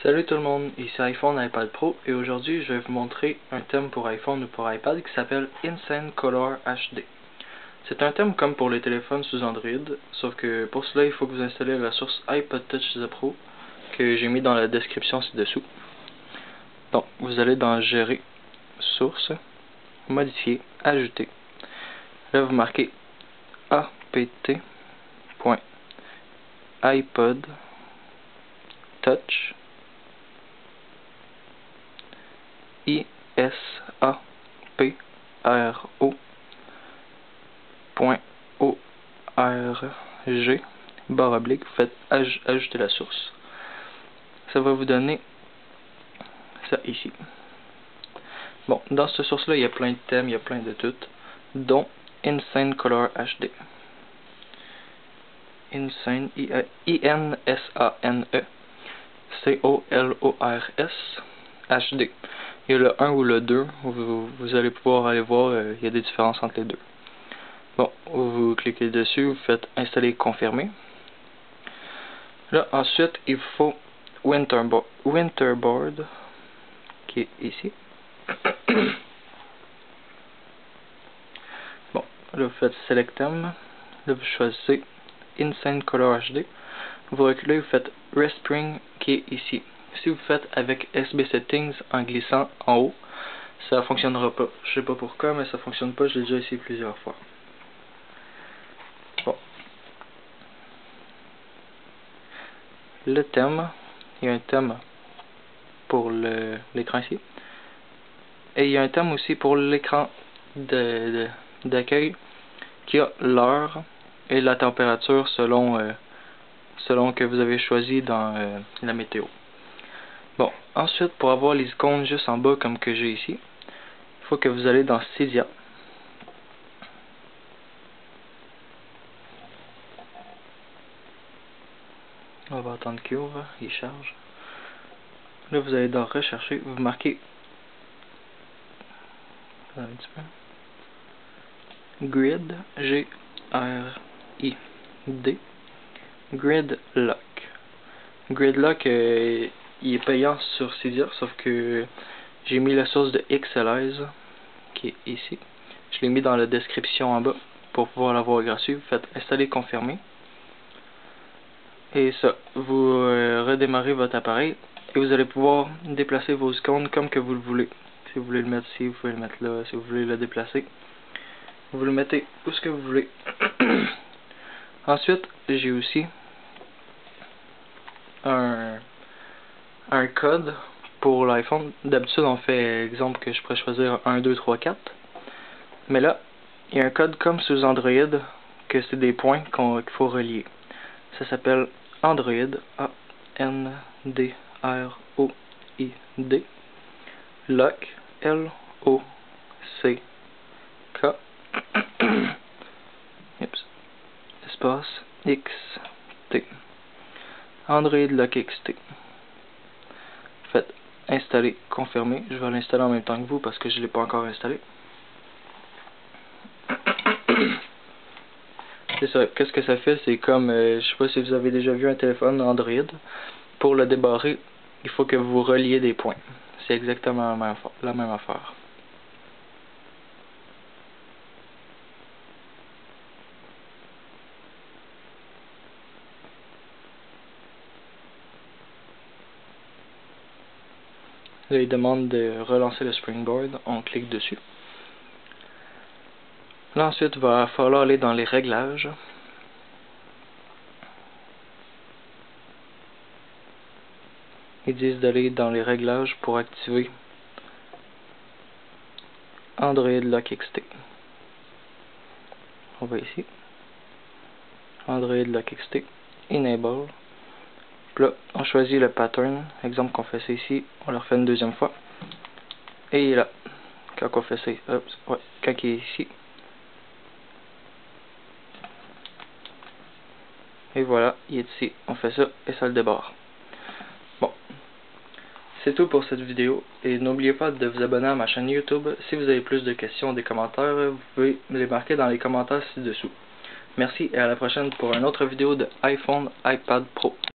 Salut tout le monde, ici iPhone iPad Pro et aujourd'hui je vais vous montrer un thème pour iPhone ou pour iPad qui s'appelle Insane Color HD. C'est un thème comme pour les téléphones sous Android, sauf que pour cela il faut que vous installez la source iPod Touch The Pro que j'ai mis dans la description ci-dessous. Donc vous allez dans Gérer, Source, Modifier, Ajouter. Là vous marquez apt.iPod Touch ISAPRO.org /, vous faites ajouter la source. Ça va vous donner ça ici. Bon, dans cette source là il y a plein de thèmes, il y a plein de tout, dont Insane Color HD. Insane, I-N-S-A-N-E C-O-L-O-R-S HD. Il y a le 1 ou le 2, vous allez pouvoir aller voir, il y a des différences entre les deux. Bon, vous cliquez dessus, vous faites installer, confirmer. Là, ensuite, il faut Winterboard, qui est ici. Bon, là, vous faites Select Theme. Là, vous choisissez Insane Color HD. Vous reculez, vous faites Respring, qui est ici. Si vous faites avec SB Settings en glissant en haut, ça fonctionnera pas. Je sais pas pourquoi, mais ça fonctionne pas. Je l'ai déjà essayé plusieurs fois. Bon. Le thème, il y a un thème pour l'écran ici. Et il y a un thème aussi pour l'écran d'accueil qui a l'heure et la température selon que vous avez choisi dans la météo. Bon, ensuite, pour avoir les icônes juste en bas comme que j'ai ici, il faut que vous allez dans Cydia. On va attendre qu'il ouvre, il charge. Là, vous allez dans Rechercher, vous marquez un petit peu Grid, G-R-I-D, Grid Lock. Grid Lock, il est payant sur Cydia, sauf que j'ai mis la source de XLize, qui est ici. Je l'ai mis dans la description en bas pour pouvoir l'avoir gratuit. Vous faites installer, confirmer. Et ça, vous redémarrez votre appareil et vous allez pouvoir déplacer vos icônes comme que vous le voulez. Si vous voulez le mettre ici, vous pouvez le mettre là. Si vous voulez le déplacer, vous le mettez où ce que vous voulez. Ensuite, j'ai aussi un code pour l'iPhone. D'habitude, on fait exemple que je pourrais choisir 1, 2, 3, 4. Mais là, il y a un code comme sous Android, que c'est des points qu'il faut relier. Ça s'appelle Android, A-N-D-R-O-I-D, Lock, L-O-C-K, espace, X-T, Android Lock XT. Faites installer, confirmer. Je vais l'installer en même temps que vous parce que je ne l'ai pas encore installé. C'est ça, qu'est-ce que ça fait? C'est comme, je sais pas si vous avez déjà vu un téléphone Android. Pour le débarrer, il faut que vous reliez des points. C'est exactement la même affaire. Là, il demande de relancer le Springboard. On clique dessus. Là, ensuite, il va falloir aller dans les réglages. Ils disent d'aller dans les réglages pour activer Android Lock XT. On va ici. Android Lock XT. Enable. Puis là, on choisit le pattern. Exemple qu'on fait ça ici. On le refait une deuxième fois. Et là, quand on fait ça, quand il est ici. Et voilà, il est ici. On fait ça et ça le débarre. Bon. C'est tout pour cette vidéo. Et n'oubliez pas de vous abonner à ma chaîne YouTube. Si vous avez plus de questions ou des commentaires, vous pouvez me les marquer dans les commentaires ci-dessous. Merci et à la prochaine pour une autre vidéo de iPhone iPad Pro.